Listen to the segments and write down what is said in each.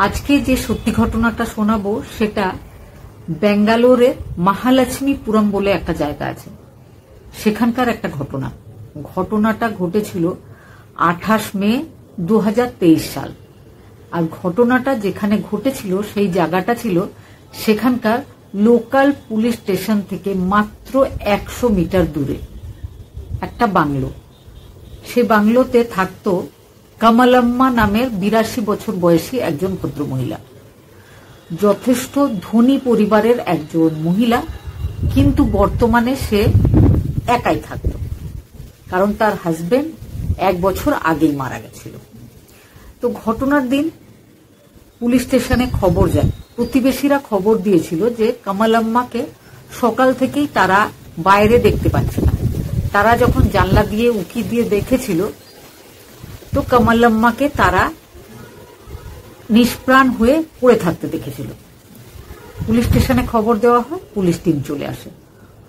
আজকে যে সত্যি ঘটনাটা শোনাবো সেটা বেঙ্গালোরের মহালক্ষ্মীপুরম বলে একটা জায়গা আছে, সেখানকার একটা ঘটনা। ঘটনাটা ঘটেছিল 28 মে 2023 সাল। আর ঘটনাটা যেখানে ঘটেছিল সেই জায়গাটা ছিল সেখানকার লোকাল পুলিশ স্টেশন থেকে মাত্র 100 মিটার দূরে একটা বাংলো। সে বাংলোতে থাকতো কমলাম্মা নামের 82 বছর বয়সী একজন ভদ্রমহিলা। যথেষ্ট ধনী পরিবারের একজন মহিলা, কিন্তু বর্তমানে সে একাই থাকত, কারণ তার হাজবেন্ড 1 বছর আগেই মারা গেছিল। তো ঘটনার দিন পুলিশ স্টেশনে খবর যায়, প্রতিবেশীরা খবর দিয়েছিল যে কমলাম্মাকে সকাল থেকেই তারা বাইরে দেখতে পাচ্ছে না। তারা যখন জানলা দিয়ে উকি দিয়ে দেখেছিল তো কমলাম্মাকে তারা নিষ্প্রাণ হয়ে পড়ে থাকতে দেখেছিল। পুলিশ স্টেশনে খবর দেওয়া হয়, পুলিশ টিম চলে আসে।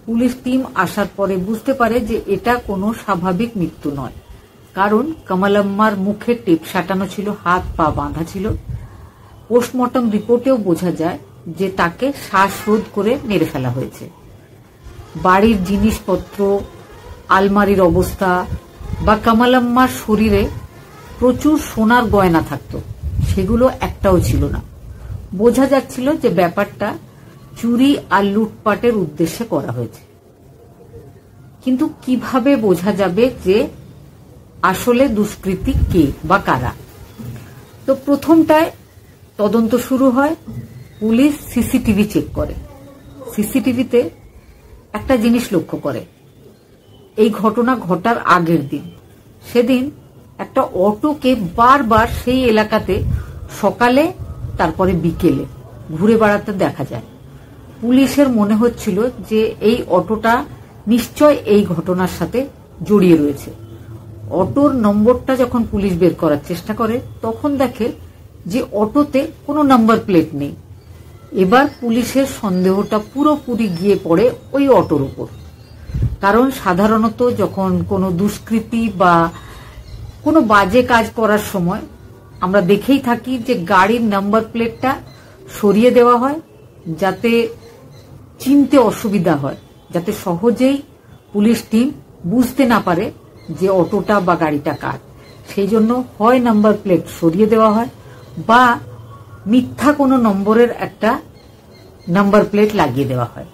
পুলিশ টিম আসার পরে বুঝতে পারে যে এটা কোনো স্বাভাবিক মৃত্যু নয়, কারণ কমলাম্মার মুখে টেপ সাটানো ছিল, হাত পা বাঁধা ছিল। পোস্টমর্টম রিপোর্টেও বোঝা যায় যে তাকে শ্বাসরোধ করে মেরে ফেলা হয়েছে। বাড়ির জিনিসপত্র, আলমারির অবস্থা বা কমলাম্মার শরীরে প্রচুর সোনার গয়না থাকত, সেগুলো একটাও ছিল না। বোঝা যাচ্ছিল যে ব্যাপারটা চুরি আর লুটপাটের উদ্দেশ্যে করা হয়েছে। কিন্তু কিভাবে বোঝা যাবে যে আসলে দুষ্কৃতী কে বা কারা? তো প্রথমটায় তদন্ত শুরু হয়, পুলিশ সিসিটিভি চেক করে। সিসিটিভিতে একটা জিনিস লক্ষ্য করে, এই ঘটনা ঘটার আগের দিন, সেদিন একটা অটোকে বারবার সেই এলাকাতে সকালে তারপরে বিকেলে ঘুরে বেড়াতে দেখা যায়। পুলিশের মনে হচ্ছিল যে এই অটোটা নিশ্চয় এই ঘটনার সাথে জড়িয়ে রয়েছে। অটোর নম্বরটা যখন পুলিশ বের করার চেষ্টা করে তখন দেখে যে অটোতে কোনো নাম্বার প্লেট নেই। এবার পুলিশের সন্দেহটা পুরোপুরি গিয়ে পড়ে ওই অটোর উপর, কারণ সাধারণত যখন কোনো দুষ্কৃতী বা কোনো বাজে কাজ করার সময় আমরা দেখেই থাকি যে গাড়ির নাম্বার প্লেটটা সরিয়ে দেওয়া হয়, যাতে চিনতে অসুবিধা হয়, যাতে সহজেই পুলিশ টিম বুঝতে না পারে যে অটোটা বা গাড়িটা কার। সেই জন্য হয় নাম্বার প্লেট সরিয়ে দেওয়া হয় বা মিথ্যা কোনো নম্বরের একটা নাম্বার প্লেট লাগিয়ে দেওয়া হয়।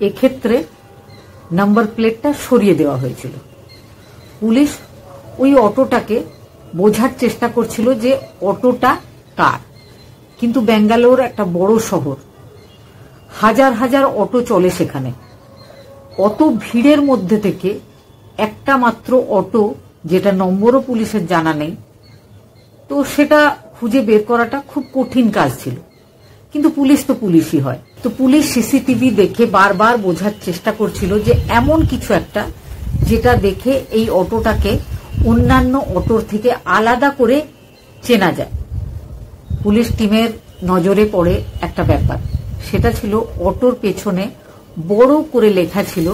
এক্ষেত্রে নাম্বার প্লেটটা সরিয়ে দেওয়া হয়েছিল। পুলিশ ওই অটোটাকে বোঝার চেষ্টা করছিল যে অটোটা কার, কিন্তু বেঙ্গালোর একটা বড় শহর, হাজার হাজার অটো চলে সেখানে। অত ভিড়ের মধ্যে থেকে একটা মাত্র অটো, যেটা নম্বরও পুলিশের জানা নেই, তো সেটা খুঁজে বের করাটা খুব কঠিন কাজ ছিল। কিন্তু পুলিশ তো পুলিশই হয়। তো পুলিশ সিসিটিভি দেখে বারবার বোঝার চেষ্টা করছিল যে এমন কিছু একটা যেটা দেখে এই অটোটাকে অন্যান্য অটোর থেকে আলাদা করে চেনা যায়। পুলিশ টিমের নজরে পড়ে একটা ব্যাপার, সেটা ছিল অটোর পেছনে বড় করে লেখা ছিল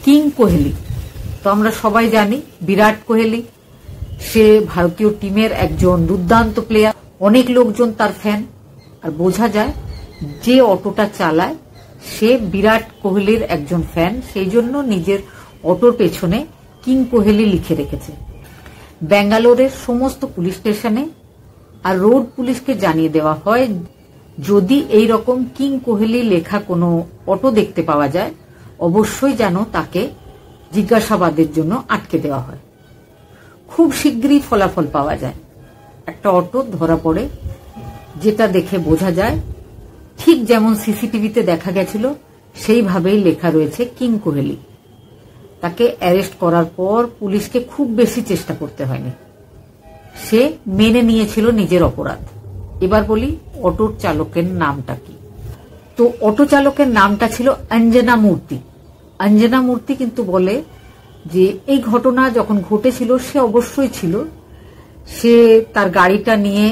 কিং কোহলি। তো আমরা সবাই জানি বিরাট কোহলি, সে ভারতীয় টিমের একজন দুর্দান্ত প্লেয়ার, অনেক লোকজন তার ফ্যান। আর বোঝা যায় যে অটোটা চালায় সে বিরাট কোহলির একজন ফ্যান, সেই জন্য নিজের অটোর পেছনে কিং কোহলি লিখে রেখেছে। বেঙ্গালোরের সমস্ত পুলিশ স্টেশনে আর রোড পুলিশকে জানিয়ে দেওয়া হয়, যদি এই রকম কিং কোহলি লেখা কোনো অটো দেখতে পাওয়া যায় অবশ্যই যেন তাকে জিজ্ঞাসাবাদের জন্য আটকে দেওয়া হয়। খুব শীঘ্রই ফলাফল পাওয়া যায়, একটা অটো ধরা পড়ে, যেটা দেখে বোঝা যায় ঠিক যেমন সিসিটিভিতে দেখা গেছিল সেইভাবেই লেখা রয়েছে কিং কোহলি। তাকে অ্যারেস্ট করার পর পুলিশকে খুব বেশি চেষ্টা করতে হয়নি, সে মেনে নিয়েছিল নিজের অপরাধ। এবার বলি অটোর চালকের নামটা কি। তো অটো চালকের নামটা ছিল অঞ্জনা মূর্তি। অঞ্জনা মূর্তি কিন্তু বলে যে এই ঘটনা যখন ঘটেছিল সে অবশ্যই ছিল, সে তার গাড়িটা নিয়ে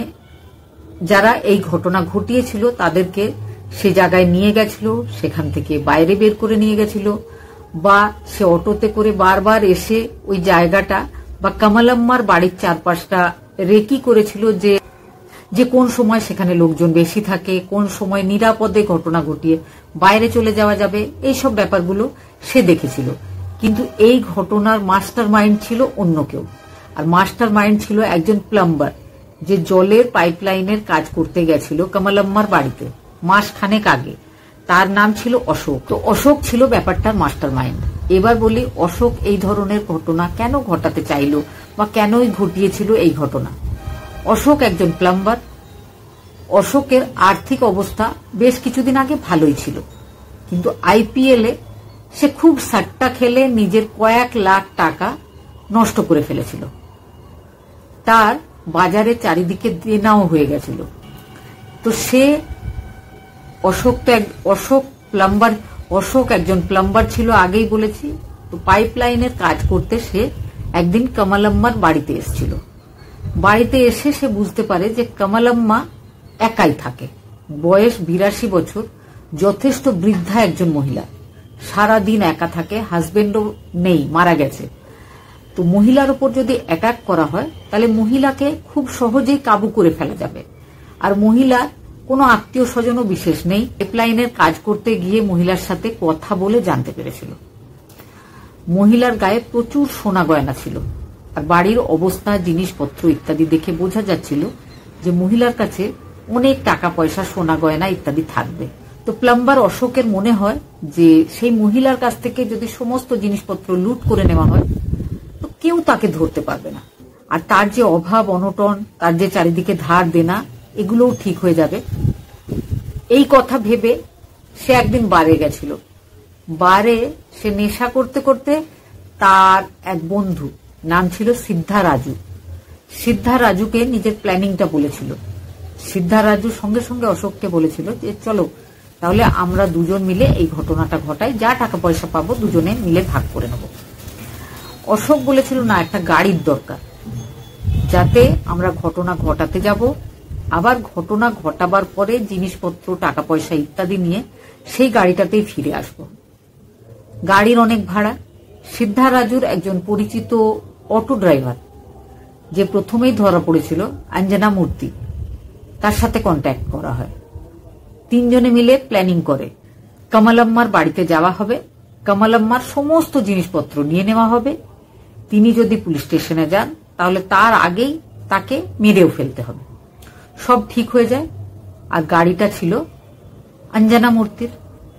যারা এই ঘটনা ঘটিয়েছিল তাদেরকে সে জায়গায় নিয়ে গেছিল, সেখান থেকে বাইরে বের করে নিয়ে গেছিল, বা সে অটোতে করে বারবার এসে ওই জায়গাটা বা কমলাম্মার বাড়ির চারপাশটা রেকি করেছিল যে যে কোন সময় সেখানে লোকজন বেশি থাকে, কোন সময় নিরাপদে ঘটনা ঘটিয়ে বাইরে চলে যাওয়া যাবে, এইসব ব্যাপারগুলো সে দেখেছিল। কিন্তু এই ঘটনার মাস্টার মাইন্ড ছিল অন্য কেউ। আর মাস্টার মাইন্ড ছিল একজন প্লাম্বার, যে জলের পাইপলাইনের কাজ করতে গেছিল কমলাম্মার বাড়িতে মাসখানেক আগে। তার নাম ছিল অশোক। তো অশোক ছিল ব্যাপারটার মাস্টার মাইন্ড। এবার বলি, অশোক এই ধরনের ঘটনা কেন ঘটাতে চাইল বা কেনই ঘটিয়েছিল এই ঘটনা। অশোক একজন প্লাম্বার। অশোকের আর্থিক অবস্থা বেশ কিছুদিন আগে ভালোই ছিল, কিন্তু আইপিএলে সে খুব সাট্টা খেলে নিজের কয়েক লাখ টাকা নষ্ট করে ফেলেছিল। তার বাজারে চারিদিকে দেনাও হয়ে গেছিল। তো সে অশোক একজন প্লাম্বার ছিল, আগেই বলেছি। তো পাইপলাইনের কাজ করতে সে একদিন কমলাম্মার বাড়িতে এসেছিল। বাড়িতে এসে সে বুঝতে পারে যে কমলাম্মা একাই থাকে। বয়স 82 বছর, যথেষ্ট বৃদ্ধা একজন মহিলা। সারাদিন একা থাকে, হাজবেন্ডও নেই, মারা গেছে। তো মহিলার উপর যদি অ্যাটাক করা হয় তাহলে মহিলাকে খুব সহজেই কাবু করে ফেলা যাবে। আর মহিলার কোনো আত্মীয় স্বজনও বিশেষ নেই। পাইপলাইনের কাজ করতে গিয়ে মহিলার সাথে কথা বলে জানতে পেরেছিল। মহিলার গায়ে প্রচুর সোনা গয়না ছিল। আর বাড়ির অবস্থা, জিনিসপত্র ইত্যাদি দেখে বোঝা যাচ্ছিল যে মহিলার কাছে অনেক টাকা পয়সা, সোনা গয়না ইত্যাদি থাকবে। তো প্লাম্বার অশোকের মনে হয় যে সেই মহিলার কাছ থেকে যদি সমস্ত জিনিসপত্র লুট করে নেওয়া হয় তো কেউ তাকে ধরতে পারবে না। আর তার যে অভাব অনটন, তার যে চারিদিকে ধার দেনা, এগুলোও ঠিক হয়ে যাবে। এই কথা ভেবে সে একদিন বারে গেছিল। বারে সে নেশা করতে করতে তার এক বন্ধু, নাম ছিল সিদ্ধা রাজু, সিদ্ধা রাজুকে নিজের প্ল্যানিংটা বলেছিল। সিদ্ধা রাজু সঙ্গে সঙ্গে অশোককে বলেছিল যে চলো তাহলে আমরা দুজন মিলে এই ঘটনাটা ঘটাই, যা টাকা পয়সা পাবো দুজনে মিলে ভাগ করে নেব। অশোক বলেছিল না, একটা গাড়ির দরকার, যাতে আমরা ঘটনা ঘটাতে যাব, আবার ঘটনা ঘটাবার পরে জিনিসপত্র, টাকা পয়সা ইত্যাদি নিয়ে সেই গাড়িটাতেই ফিরে আসব। গাড়ির অনেক ভাড়া। সিদ্ধা রাজুর একজন পরিচিত অটো ড্রাইভার, যে প্রথমেই ধরা পড়েছিল, অঞ্জনা মূর্তি, তার সাথে কন্ট্যাক্ট করা হয়। তিনজনে মিলে প্ল্যানিং করে কমলাম্মার বাড়িতে যাওয়া হবে, কমলাম্মার সমস্ত জিনিসপত্র নিয়ে নেওয়া হবে। তিনি যদি পুলিশ স্টেশনে যান তাহলে তার আগেই তাকে মেরেও ফেলতে হবে। সব ঠিক হয়ে যায়। আর গাড়িটা ছিল অঞ্জনা মূর্তির।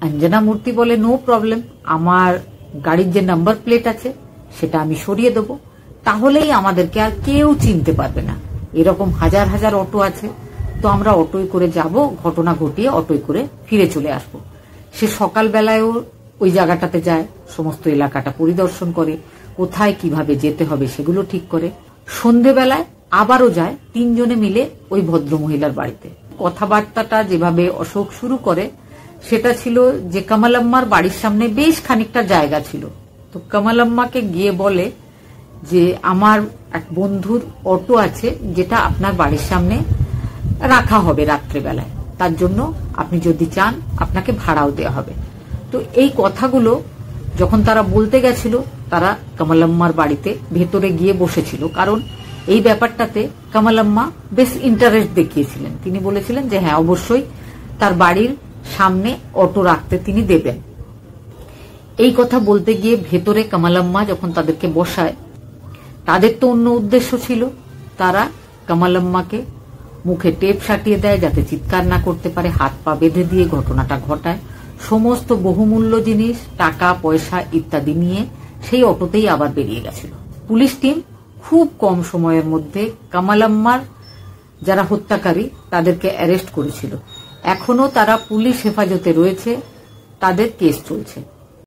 অঞ্জনা মূর্তি বলে নো প্রবলেম, আমার গাড়ির যে নাম্বার প্লেট আছে সেটা আমি সরিয়ে দেব, তাহলেই আমাদেরকে আর কেউ চিনতে পারবে না। এরকম হাজার হাজার অটো আছে, তো আমরা অটোয় করে যাব, ঘটনা ঘটিয়ে অটোয় করে ফিরে চলে আসব। সে সকালবেলায়ও ওই জায়গাটাতে যায়, সমস্ত এলাকাটা পরিদর্শন করে, কোথায় কিভাবে যেতে হবে সেগুলো ঠিক করে। সন্ধেবেলায় আবারও যায় তিনজনে মিলে ওই ভদ্রমহিলার বাড়িতে। কথাবার্তাটা যেভাবে অশোক শুরু করে সেটা ছিল যে কমলাম্মার বাড়ির সামনে বেশ খানিকটা জায়গা ছিল। তো কমলাম্মাকে গিয়ে বলে যে আমার এক বন্ধুর অটো আছে, যেটা আপনার বাড়ির সামনে রাখা হবে রাত্রেবেলায়, তার জন্য আপনি যদি চান আপনাকে ভাড়াও দেওয়া হবে। তো এই কথাগুলো যখন তারা বলতে গেছিল, তারা কমলাম্মার বাড়িতে ভেতরে গিয়ে বসেছিল, কারণ এই ব্যাপারটাতে কমলাম্মা বেশ ইন্টারেস্ট দেখিয়েছিলেন। তিনি বলেছিলেন যে হ্যাঁ, অবশ্যই তার বাড়ির সামনে অটো রাখতে তিনি দেবেন। এই কথা বলতে গিয়ে ভেতরে কমলাম্মা যখন তাদেরকে বসায়, তাদের তো অন্য উদ্দেশ্য ছিল। তারা কমলাম্মাকে মুখে টেপ সাটিয়ে দেয় যাতে চিৎকার না করতে পারে, হাত পা বেঁধে দিয়ে ঘটনাটা ঘটায়। সমস্ত বহুমূল্য জিনিস, টাকা পয়সা ইত্যাদি নিয়ে সেই অটোতেই আবার বেরিয়ে গেছিল। পুলিশ টিম খুব কম সময়ের মধ্যে কমলাম্মার যারা হত্যাকারী তাদেরকে অ্যারেস্ট করেছিল। এখনো তারা পুলিশ হেফাজতে রয়েছে, তাদের কেস চলছে।